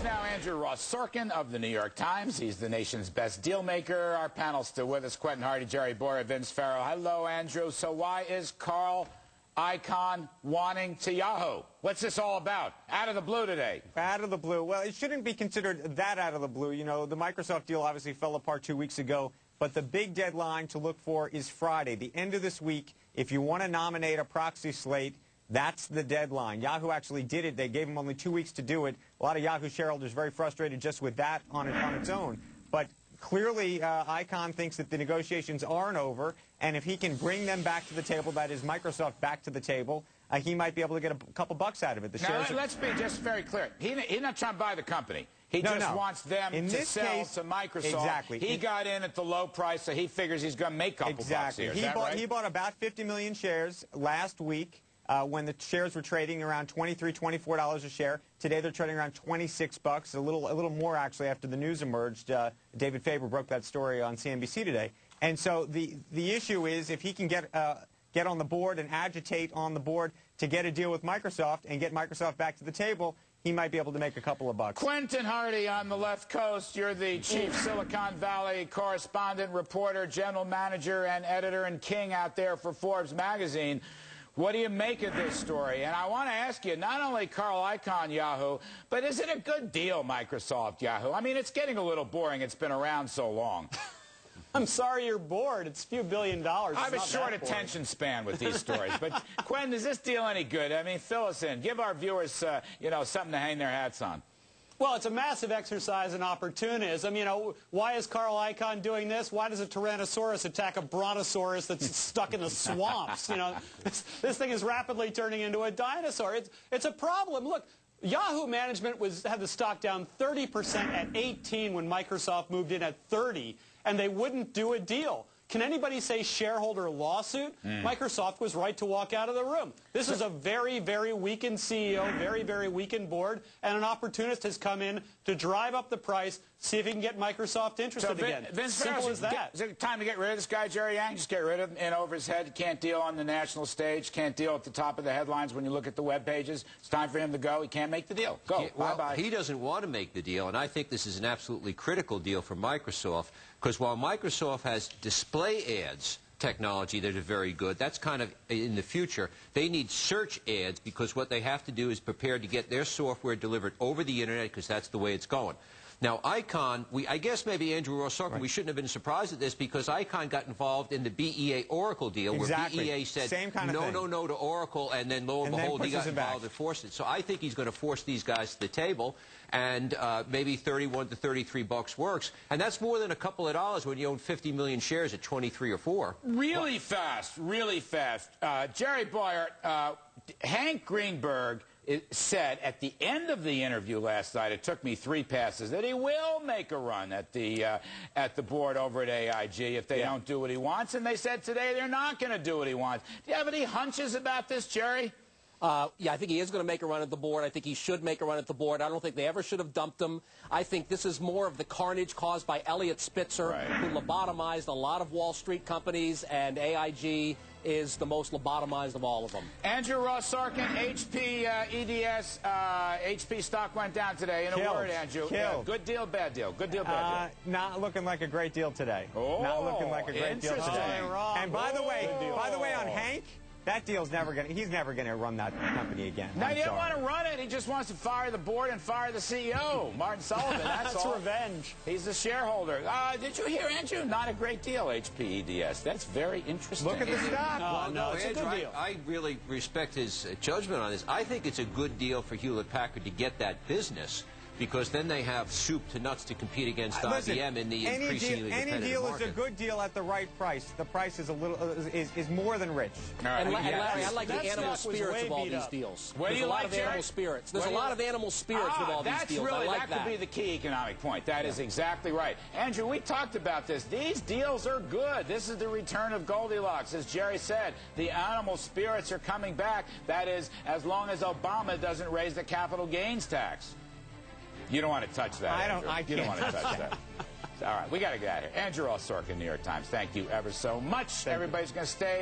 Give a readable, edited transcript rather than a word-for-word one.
us now Andrew Ross Sorkin of the New York Times. He's the nation's best deal maker. Our panel's still with us. Quentin Hardy, Jerry Bowyer, Vince Farrow. Hello, Andrew. So why is Carl Icahn wanting to Yahoo? What's this all about? Out of the blue today. Out of the blue. Well, it shouldn't be considered that out of the blue. You know, the Microsoft deal obviously fell apart 2 weeks ago, but the big deadline to look for is Friday, the end of this week. If you want to nominate a proxy slate, that's the deadline. Yahoo actually did it. They gave them only 2 weeks to do it. A lot of Yahoo shareholders very frustrated just with that on its own. But clearly, Icahn thinks that the negotiations aren't over, and if he can bring them back to the table, that is Microsoft back to the table, he might be able to get a couple bucks out of it. Let's be just very clear. He's not trying to buy the company. He just wants them to sell to Microsoft. Exactly. He got in at the low price, so he figures he's going to make a couple bucks here. He bought about 50 million shares last week. When the shares were trading around $23, $24 a share. Today they're trading around 26 bucks, a little more actually after the news emerged. David Faber broke that story on CNBC today. And so the issue is if he can get on the board and agitate on the board to get a deal with Microsoft and get Microsoft back to the table, he might be able to make a couple of bucks. Quentin Hardy on the left coast. You're the chief Silicon Valley correspondent, reporter, general manager, and editor and king out there for Forbes magazine. What do you make of this story? And I want to ask you, not only Carl Icahn Yahoo, but is it a good deal, Microsoft Yahoo? I mean, it's getting a little boring. It's been around so long. I'm sorry you're bored. It's a few $1 billion. I have a short attention span with these stories. But, Quentin, is this deal any good? I mean, fill us in. Give our viewers, you know, something to hang their hats on. Well, it's a massive exercise in opportunism. You know, why is Carl Icahn doing this? Why does a Tyrannosaurus attack a Brontosaurus that's stuck in the swamps? You know, this thing is rapidly turning into a dinosaur. It's a problem. Look, Yahoo management had the stock down 30% at 18 when Microsoft moved in at 30, and they wouldn't do a deal. Can anybody say shareholder lawsuit? Microsoft was right to walk out of the room. This is a very, very weakened CEO, very, very weakened board, and an opportunist has come in to drive up the price, see if he can get Microsoft interested again. Simple as that. Is it time to get rid of this guy, Jerry Yang? Just get rid of him in over his head. Can't deal on the national stage. Can't deal at the top of the headlines when you look at the web pages. It's time for him to go. He can't make the deal. Go. Bye-bye. He doesn't want to make the deal, and I think this is an absolutely critical deal for Microsoft, because while Microsoft has display ads technology that are very good, that's kind of in the future. They need search ads because what they have to do is prepare to get their software delivered over the internet, because that's the way it's going. Now, Icahn, I guess maybe Andrew Ross Sorkin, we shouldn't have been surprised at this, because Icahn got involved in the BEA Oracle deal, where BEA said no to Oracle, and then lo and behold, he got involved and forced it. So I think he's going to force these guys to the table, and maybe 31 to 33 bucks works, and that's more than a couple of dollars when you own 50 million shares at 23 or 4. Really fast, really fast. Jerry Bowyer, Hank Greenberg said at the end of the interview last night, it took me 3 passes, that he will make a run at the board over at AIG if they don't do what he wants. And they said today they're not going to do what he wants. Do you have any hunches about this, Jerry? Yeah, I think he is going to make a run at the board. I think he should make a run at the board. I don't think they ever should have dumped him. I think this is more of the carnage caused by Elliot Spitzer, who lobotomized a lot of Wall Street companies, and AIG is the most lobotomized of all of them. Andrew Ross Sorkin, HP EDS, HP stock went down today. In a word, Andrew, good deal, bad deal? Good deal, bad deal? Not looking like a great deal today. Not looking like a great deal today. And by the way, on Hank, that deal's he's never gonna run that company again. Now, he doesn't want to run it. He just wants to fire the board and fire the CEO, Martin Sullivan. That's all. Revenge. He's the shareholder. Did you hear, Andrew? Not a great deal, HP EDS. That's very interesting. Look at the stock. No, it's Andrew, a good deal. I really respect his judgment on this. I think it's a good deal for Hewlett-Packard to get that business, because then they have soup to nuts to compete against IBM in the increasingly any deal market. is a good deal at the right price. The price is is more than rich. And Larry, I like the animal spirits of all these deals. There's a lot of animal spirits. There's a lot of animal spirits with all these deals. I like that. That could be the key economic point. That is exactly right. Andrew, we talked about this. These deals are good. This is the return of Goldilocks. As Jerry said, the animal spirits are coming back. That is, as long as Obama doesn't raise the capital gains tax. You don't want to touch that, Andrew. You don't want to touch that. All right, we got to get out of here. Andrew Ross Sorkin, New York Times. Thank you ever so much. Everybody's going to stay.